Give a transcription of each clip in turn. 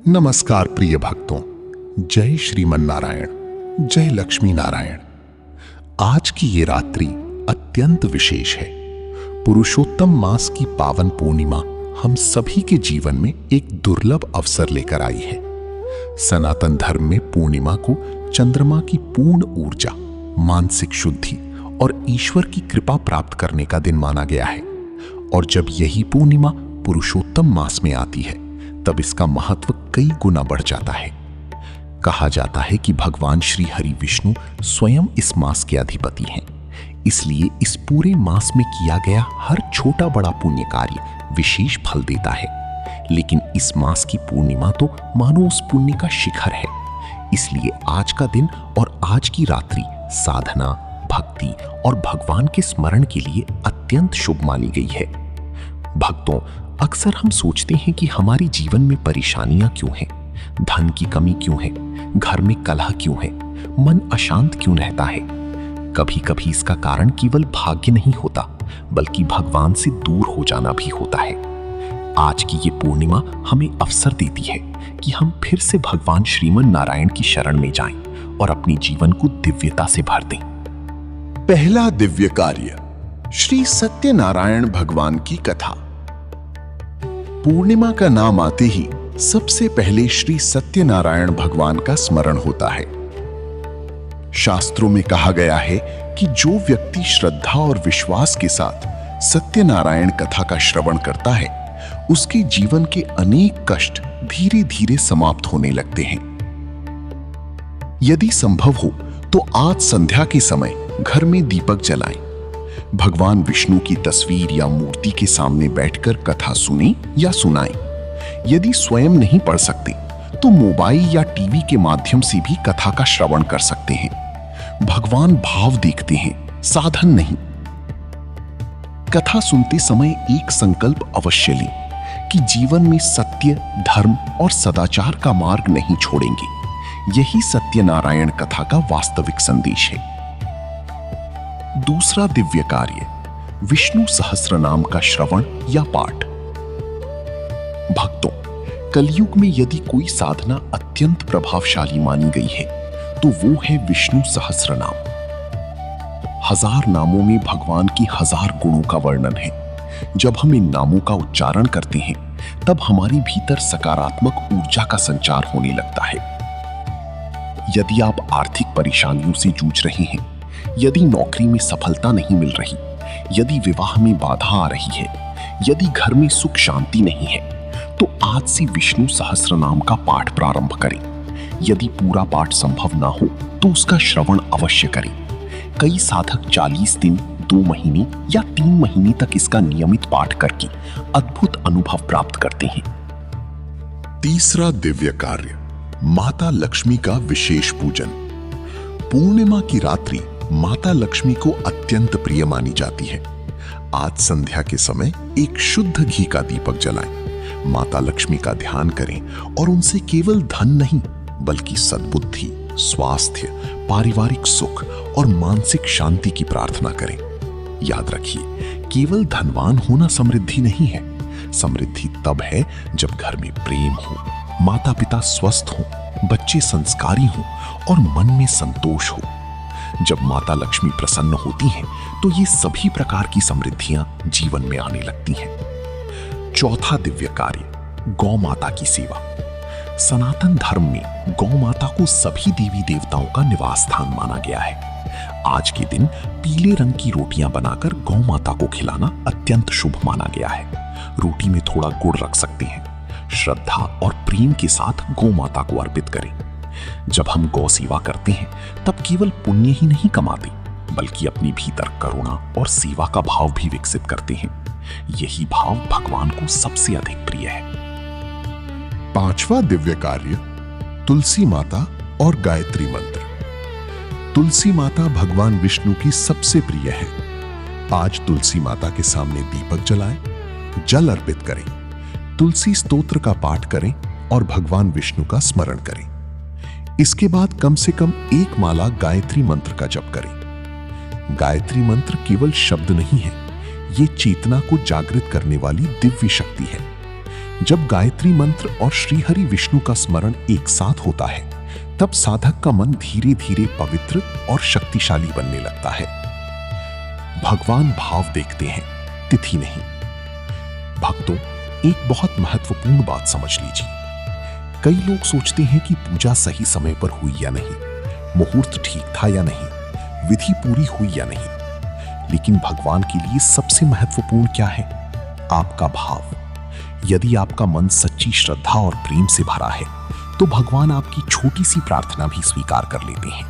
नमस्कार प्रिय भक्तों, जय श्रीमन नारायण, जय लक्ष्मी नारायण। आज की ये रात्रि अत्यंत विशेष है। पुरुषोत्तम मास की पावन पूर्णिमा हम सभी के जीवन में एक दुर्लभ अवसर लेकर आई है। सनातन धर्म में पूर्णिमा को चंद्रमा की पूर्ण ऊर्जा, मानसिक शुद्धि और ईश्वर की कृपा प्राप्त करने का दिन माना गया है। और जब यही पूर्णिमा पुरुषोत्तम मास में आती है तब इसका महत्व कई गुना बढ़ जाता है। कहा जाता है कि भगवान श्री हरि विष्णु स्वयं इस मास के अधिपति हैं। इसलिए इस पूरे मास में किया गया हर छोटा बड़ा पुण्य कार्य विशेष फल देता है। लेकिन इस मास की पूर्णिमा तो मानो उस पुण्य का शिखर है। इसलिए आज का दिन और आज की रात्रि साधना, भक्ति और भगवान के स्मरण के लिए अत्यंत शुभ मानी गई है। भक्तों, अक्सर हम सोचते हैं कि हमारे जीवन में परेशानियां क्यों हैं, धन की कमी क्यों है, घर में कलह क्यों है, मन अशांत क्यों रहता है। कभी कभी इसका कारण केवल भाग्य नहीं होता, बल्कि भगवान से दूर हो जाना भी होता है। आज की ये पूर्णिमा हमें अवसर देती है कि हम फिर से भगवान श्रीमन नारायण की शरण में जाएं और अपने जीवन को दिव्यता से भर दें। पहला दिव्य कार्य, श्री सत्यनारायण भगवान की कथा। पूर्णिमा का नाम आते ही सबसे पहले श्री सत्यनारायण भगवान का स्मरण होता है। शास्त्रों में कहा गया है कि जो व्यक्ति श्रद्धा और विश्वास के साथ सत्यनारायण कथा का श्रवण करता है, उसके जीवन के अनेक कष्ट धीरे धीरे समाप्त होने लगते हैं। यदि संभव हो तो आज संध्या के समय घर में दीपक जलाएं। भगवान विष्णु की तस्वीर या मूर्ति के सामने बैठकर कथा सुने या सुनाएं। यदि स्वयं नहीं पढ़ सकते तो मोबाइल या टीवी के माध्यम से भी कथा का श्रवण कर सकते हैं। भगवान भाव देखते हैं, साधन नहीं। कथा सुनते समय एक संकल्प अवश्य लें कि जीवन में सत्य, धर्म और सदाचार का मार्ग नहीं छोड़ेंगे। यही सत्यनारायण कथा का वास्तविक संदेश है। दूसरा दिव्य कार्य, विष्णु सहस्त्र नाम का श्रवण या पाठ। भक्तों, कलयुग में यदि कोई साधना अत्यंत प्रभावशाली मानी गई है तो वो है विष्णु सहस्त्र नाम। 1000 नामों में भगवान की 1000 गुणों का वर्णन है। जब हम इन नामों का उच्चारण करते हैं तब हमारे भीतर सकारात्मक ऊर्जा का संचार होने लगता है। यदि आप आर्थिक परेशानियों से जूझ रहे हैं, यदि नौकरी में सफलता नहीं मिल रही, यदि विवाह में बाधा आ रही है, यदि घर में सुख शांति नहीं है, तो आज से विष्णु सहस्त्र नाम का पाठ प्रारंभ करें। यदि पूरा पाठ संभव ना हो तो उसका श्रवण अवश्य करें। कई साधक 40 दिन, 2 महीने या 3 महीने तक इसका नियमित पाठ करके अद्भुत अनुभव प्राप्त करते हैं। तीसरा दिव्य कार्य, माता लक्ष्मी का विशेष पूजन। पूर्णिमा की रात्रि माता लक्ष्मी को अत्यंत प्रिय मानी जाती है। आज संध्या के समय एक शुद्ध घी का दीपक जलाएं, माता लक्ष्मी का ध्यान करें और उनसे केवल धन नहीं बल्कि सद्बुद्धि, स्वास्थ्य, पारिवारिक सुख और मानसिक शांति की प्रार्थना करें। याद रखिए, केवल धनवान होना समृद्धि नहीं है। समृद्धि तब है जब घर में प्रेम हो, माता पिता स्वस्थ हो, बच्चे संस्कारी हो और मन में संतोष हो। जब माता लक्ष्मी प्रसन्न होती हैं तो ये सभी प्रकार की समृद्धियां जीवन में आने लगती हैं। चौथा दिव्य कार्य, गौ माता की सेवा। सनातन धर्म में गौ माता को सभी देवी देवताओं का निवास स्थान माना गया है। आज के दिन पीले रंग की रोटियां बनाकर गौ माता को खिलाना अत्यंत शुभ माना गया है। रोटी में थोड़ा गुड़ रख सकते हैं। श्रद्धा और प्रेम के साथ गौ माता को अर्पित करें। जब हम गौ सेवा करते हैं तब केवल पुण्य ही नहीं कमाते, बल्कि अपने भीतर करुणा और सेवा का भाव भी विकसित करते हैं। यही भाव भगवान को सबसे अधिक प्रिय है। पांचवा दिव्य कार्य, तुलसी माता और गायत्री मंत्र। तुलसी माता भगवान विष्णु की सबसे प्रिय है। आज तुलसी माता के सामने दीपक जलाएं, जल अर्पित करें, तुलसी स्तोत्र का पाठ करें और भगवान विष्णु का स्मरण करें। इसके बाद कम से कम 1 माला गायत्री मंत्र का जप करें। गायत्री मंत्र केवल शब्द नहीं है, ये चेतना को जागृत करने वाली दिव्य शक्ति है। जब गायत्री मंत्र और श्रीहरि विष्णु का स्मरण एक साथ होता है, तब साधक का मन धीरे धीरे पवित्र और शक्तिशाली बनने लगता है। भगवान भाव देखते हैं, तिथि नहीं। भक्तों, एक बहुत महत्वपूर्ण बात समझ लीजिए। कई लोग सोचते हैं कि पूजा सही समय पर हुई या नहीं, मुहूर्त ठीक था या नहीं, विधि पूरी हुई या नहीं। लेकिन भगवान के लिए सबसे महत्वपूर्ण क्या है? आपका भाव। यदि आपका मन सच्ची श्रद्धा और प्रेम से भरा है, तो भगवान आपकी छोटी सी प्रार्थना भी स्वीकार कर लेते हैं।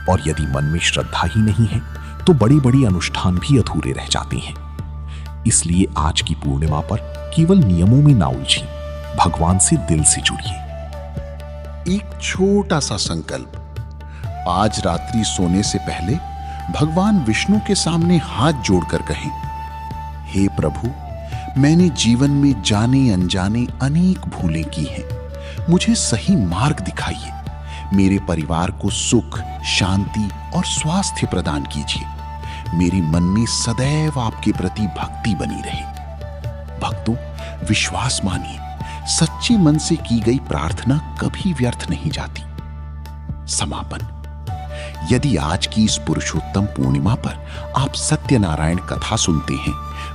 और यदि मन में श्रद्धा ही नहीं है, तो बड़े बड़े अनुष्ठान भी अधूरे रह जाते हैं। इसलिए आज की पूर्णिमा पर केवल नियमों में ना उलझिए, भगवान से दिल से जुड़िए। एक छोटा सा संकल्प। आज रात्रि सोने से पहले भगवान विष्णु के सामने हाथ जोड़कर कहें, हे प्रभु, मैंने जीवन में जाने अनजाने अनेक भूलें की हैं। मुझे सही मार्ग दिखाइए। मेरे परिवार को सुख, शांति और स्वास्थ्य प्रदान कीजिए। मेरे मन में सदैव आपके प्रति भक्ति बनी रहे। भक्तों, विश्वास मानिए, सच्चे मन से की गई प्रार्थना कभी व्यर्थ नहीं जाती। समापन। यदि आज की इस पुरुषोत्तम पूर्णिमा पर आप सत्यनारायण कथा सुनते हैं,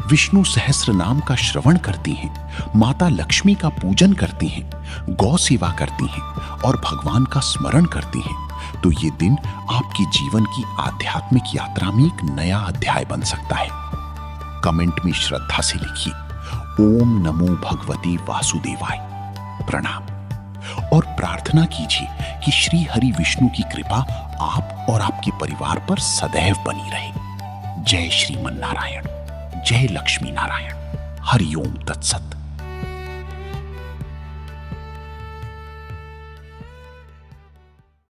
विष्णु सहस्त्र नाम का श्रवण करते हैं, माता लक्ष्मी का पूजन करते हैं, गौ सेवा करते हैं और भगवान का स्मरण करते हैं, तो ये दिन आपके जीवन की आध्यात्मिक यात्रा में एक नया अध्याय बन सकता है। कमेंट में श्रद्धा से लिखिए, ओम नमो भगवते वासुदेवाय, प्रणाम। और प्रार्थना कीजिए कि श्री हरि विष्णु की कृपा आप और आपके परिवार पर सदैव बनी रहे। जय श्रीमन नारायण, जय लक्ष्मी नारायण। हरि ओम तत्सत।